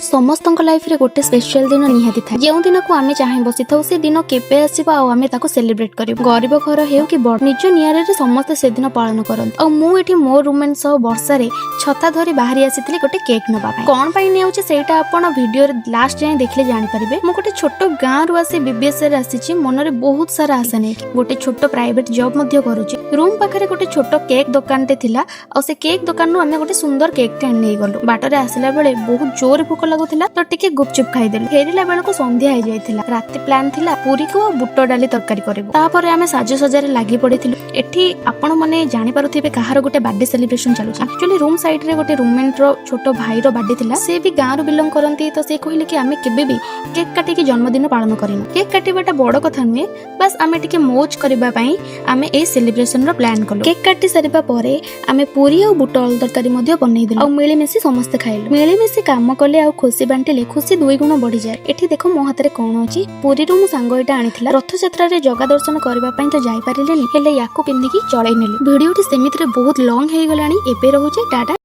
समस्त लाइफ रे गोटे स्पेशल दिन निहाती था जो दिन को आम चाहे बसी था से दिन केवे आसो आम सेलिब्रेट कर गरीब घर हो कि बड़ निज निआरे समस्ते से दिन पालन करते मुझे मो रूममेट सह वर्षा छता धरी बाहरी आसी गोटे केक नवा कौन निचे सेटा आपण वीडियो लास्ट जाए देखले जानीपारे मुझे गोटे छोट गाँव रु आसी बीबीएस आसी मनरे बहुत सारा आशा नहीं गोटे छोट प्राइवेट जॉब करुचे रूम पाखे गोटे छोट केक दुकान से केक दुकान आम गोटे सुंदर केक नहीं गलु बाटर आसला बेले बहुत जोर भूख लगुला तो टिके गुपचुप खाईदेलु फेरिला बेल को संध्या हो जाइथिला राति प्लान थिला पूरी को बुट डाली तरकारी करिवु तापर आमे साजसज्जा रे लागि पड़िथिलु एठी आपण माने जानि पारुथिबे कहार गोटे बर्थडे सेलिब्रेशन चालु एक्चुअली रूम साइड रे गोटे रूममेट रो छोट भाई रो बर्थडे थिला से भी गांव रो बिलोंग करंती तो से कहिले कि आमे केबे भी केक काटी की जन्मदिन पालन करिनु केक काटिबाटा बड़ कथा नुए बस आमे टिके मौज करबा पई आमे ए सेलिब्रेशन रो प्लान कलु केक काटी सरिबा परे आमे पूरी और बुट आलू तरकारी मध्ये बनै देलु और मिली मिसी समस्त खाइलु मिली मिसी काम कले आ खुशी बांटिले खुशी दुई गुण बढ़ी जाए एठी देखो मो हाथ रे कोन अछि पूरी रो मु सांग एटा आनिथिला रथ यात्रा रे जगा दर्शन करबा पई तो जाई पारिलेनी हेले याको पिंदी की चळै नेली वीडियोटी सेमित रे बहुत लॉन्ग हे गलानी एबे रहउचे टाटा।